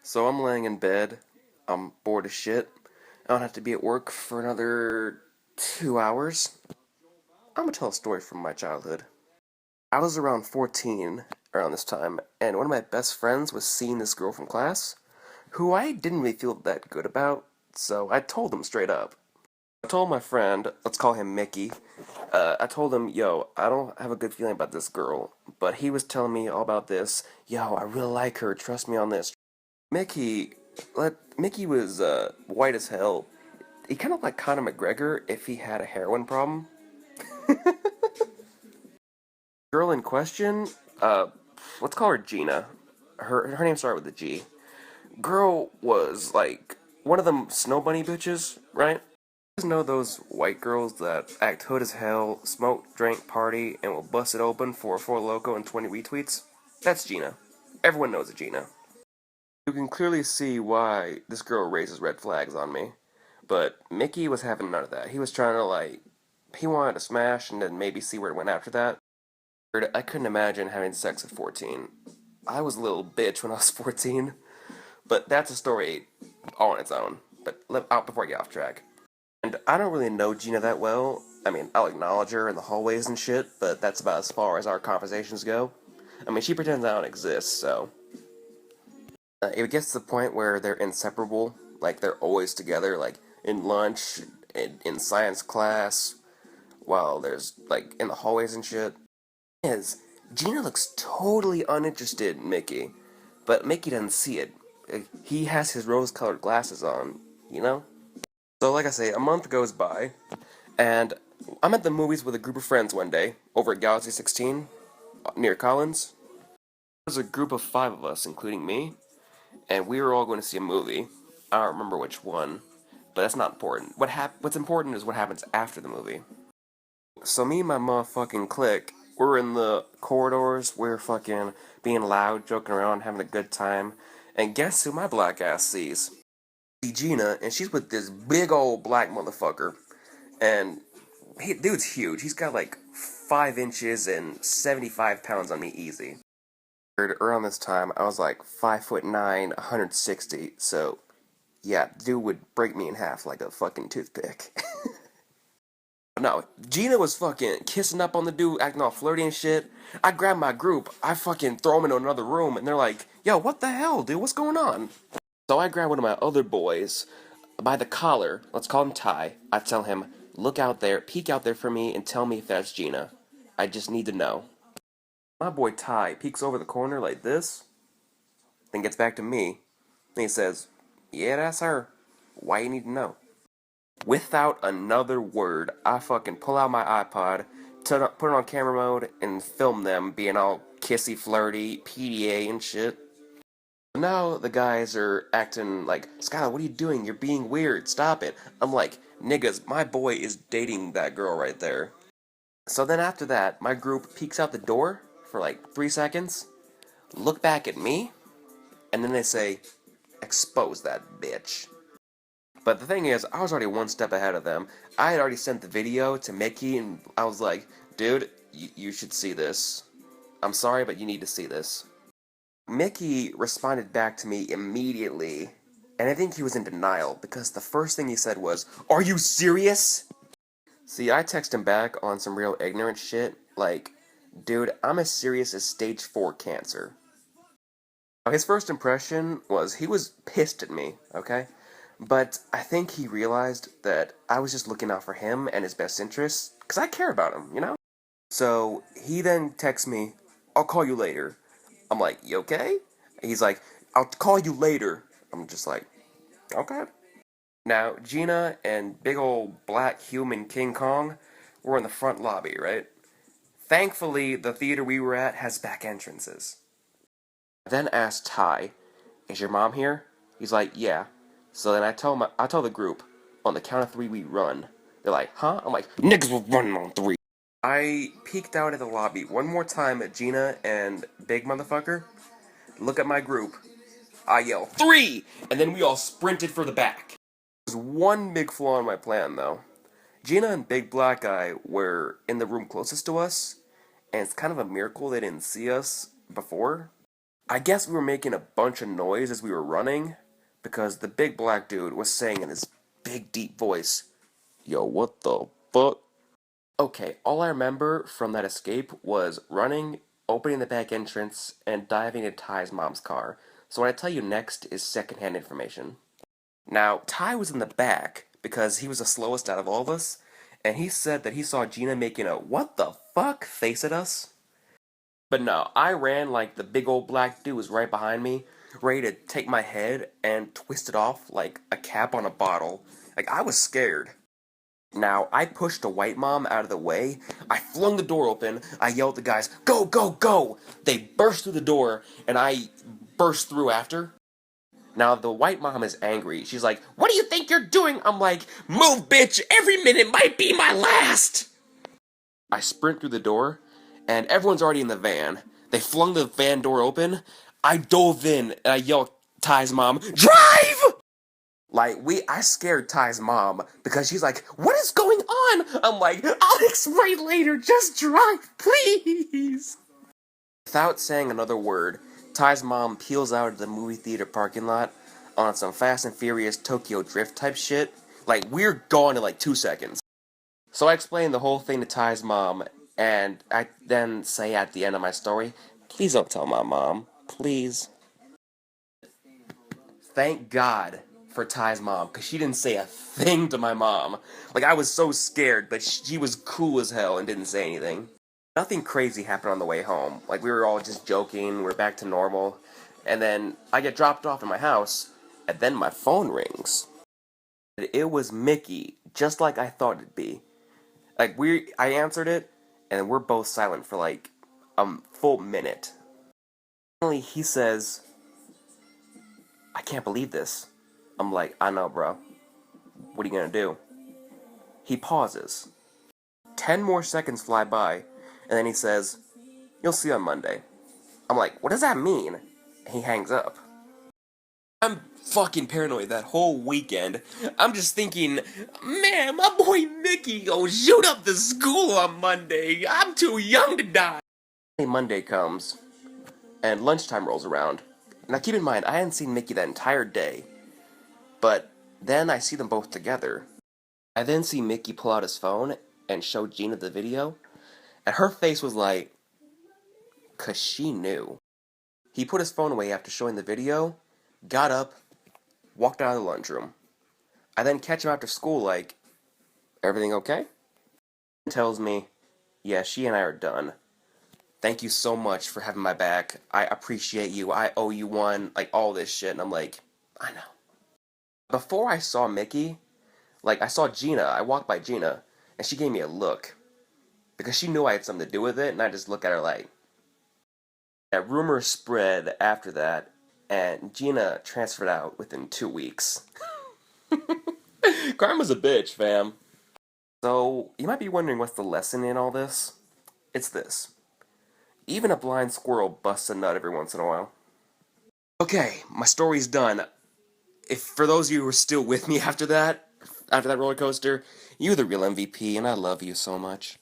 So I'm laying in bed. I'm bored as shit. I don't have to be at work for another 2 hours. I'm gonna tell a story from my childhood. I was around 14 around this time, and one of my best friends was seeing this girl from class, who I didn't really feel that good about, so I told him straight up. I told my friend, let's call him Mickey, I told him, yo, I don't have a good feeling about this girl, but he was telling me all about this. Yo, I really like her, trust me on this. Mickey, Mickey was white as hell. He kind of like Conor McGregor if he had a heroin problem. Girl in question, uh, let's call her Gina. Her name started with a G. Girl was like one of them snow bunny bitches, right? You guys know those white girls that act hood as hell, smoke, drink, party, and will bust it open for Four Loco and 20 retweets? That's Gina. Everyone knows a Gina. You can clearly see why this girl raises red flags on me. But Mickey was having none of that. He was trying to, like, he wanted to smash and then maybe see where it went after that. I couldn't imagine having sex at 14. I was a little bitch when I was 14. But that's a story all on its own. But out before I get off track. And I don't really know Gina that well. I mean, I'll acknowledge her in the hallways and shit, but that's about as far as our conversations go. I mean, she pretends I don't exist, so it gets to the point where they're inseparable, like they're always together, like in lunch, in science class, while there's like in the hallways and shit. Is Gina looks totally uninterested in Mickey, but Mickey doesn't see it. He has his rose-colored glasses on, you know. So, like I say, a month goes by, and I'm at the movies with a group of friends one day over at Galaxy 16 near Collins. There's a group of 5 of us, including me, and we were all going to see a movie. I don't remember which one, but that's not important. What's important is what happens after the movie. So me and my motherfucking clique, we're in the corridors, we're fucking being loud, joking around, having a good time, and guess who my black ass sees? See Gina, and she's with this big old black motherfucker, and dude's huge. He's got like 5 inches and 75 pounds on me easy. Around this time, I was like 5'9", 160, so yeah, dude would break me in half like a fucking toothpick. No, Gina was fucking kissing up on the dude, acting all flirty and shit. I grab my group, I fucking throw them into another room, and they're like, yo, what the hell, dude, what's going on? So I grab one of my other boys by the collar, let's call him Ty. I tell him, look out there, peek out there for me, and tell me if that's Gina. I just need to know. My boy Ty peeks over the corner like this, then gets back to me, and he says, yeah, that's her. Why you need to know? Without another word, I fucking pull out my iPod, put it on camera mode, and film them being all kissy, flirty, PDA and shit. Now the guys are acting like, Skylar, what are you doing? You're being weird. Stop it. I'm like, niggas, my boy is dating that girl right there. So then after that, my group peeks out the door for like 3 seconds, look back at me, and then they say, expose that bitch. But the thing is, I was already one step ahead of them. I had already sent the video to Mickey, and I was like, dude, you should see this. I'm sorry, but you need to see this. Mickey responded back to me immediately, and I think he was in denial, because the first thing he said was, are you serious? See, I texted him back on some real ignorant shit, like, dude, I'm as serious as stage 4 cancer. His first impression was he was pissed at me, okay? But I think he realized that I was just looking out for him and his best interests, because I care about him, you know? So he then texts me, I'll call you later. I'm like, you okay? He's like, I'll call you later. I'm just like, okay. Now, Gina and big old black human King Kong were in the front lobby, right? Thankfully, the theater we were at has back entrances. I then asked Ty, is your mom here? He's like, yeah. So then I tell the group, on the count of 3 we run. They're like, huh? I'm like, niggas will run on 3. I peeked out at the lobby one more time at Gina and Big Motherfucker. Look at my group. I yell, 3! And then we all sprinted for the back. There's one big flaw in my plan, though. Gina and Big Black Guy were in the room closest to us, and it's kind of a miracle they didn't see us before. I guess we were making a bunch of noise as we were running, because the big black dude was saying in his big deep voice, "Yo, what the fuck?" Okay, all I remember from that escape was running, opening the back entrance, and diving into Ty's mom's car. So what I tell you next is secondhand information. Now, Ty was in the back because he was the slowest out of all of us, and he said that he saw Gina making a "what the fuck" face at us. But no, I ran like the big old black dude was right behind me, ready to take my head and twist it off like a cap on a bottle. Like, I was scared. Now, I pushed a white mom out of the way. I flung the door open. I yelled at the guys, "Go, go, go!" They burst through the door, and I burst through after. Now, the white mom is angry. She's like, "What do you think you're doing?" I'm like, "Move, bitch! Every minute might be my last!" I sprint through the door, and everyone's already in the van. They flung the van door open. I dove in, and I yelled at Ty's mom, "Drive!" Like, I scared Ty's mom because she's like, "What is going on?" I'm like, "I'll explain later, just drive, please." Without saying another word, Ty's mom peels out of the movie theater parking lot on some Fast and Furious Tokyo Drift type shit. Like, we're gone in like 2 seconds. So I explain the whole thing to Ty's mom, and I then say at the end of my story, "Please don't tell my mom, please." Thank God for Ty's mom, because she didn't say a thing to my mom. Like, I was so scared, but she was cool as hell and didn't say anything. Nothing crazy happened on the way home. Like, we were all just joking, we're back to normal. And then I get dropped off in my house, and then my phone rings. It was Mickey, just like I thought it'd be. Like, I answered it, and we're both silent for like a full minute. Finally, he says, "I can't believe this." I'm like, "I know, bro. What are you gonna do?" He pauses. 10 more seconds fly by, and then he says, "You'll see on Monday." I'm like, "What does that mean?" He hangs up. I'm fucking paranoid that whole weekend. I'm just thinking, man, my boy Mickey gonna shoot up the school on Monday. I'm too young to die. Monday comes, and lunchtime rolls around. Now keep in mind, I hadn't seen Mickey that entire day. But then I see them both together. I then see Mickey pull out his phone and show Gina the video, and her face was like, 'cause she knew. He put his phone away after showing the video, got up, walked out of the lunchroom. I then catch him after school like, "Everything okay?" He tells me, "Yeah, she and I are done. Thank you so much for having my back. I appreciate you. I owe you one," like all this shit. And I'm like, I know. Before I saw Mickey, like, I saw Gina, I walked by Gina, and she gave me a look. Because she knew I had something to do with it, and I just look at her like... That rumor spread after that, and Gina transferred out within 2 weeks. Karma's a bitch, fam. So, you might be wondering what's the lesson in all this? It's this. Even a blind squirrel busts a nut every once in a while. Okay, my story's done. If for those of you who are still with me after that roller coaster, you're the real MVP, and I love you so much.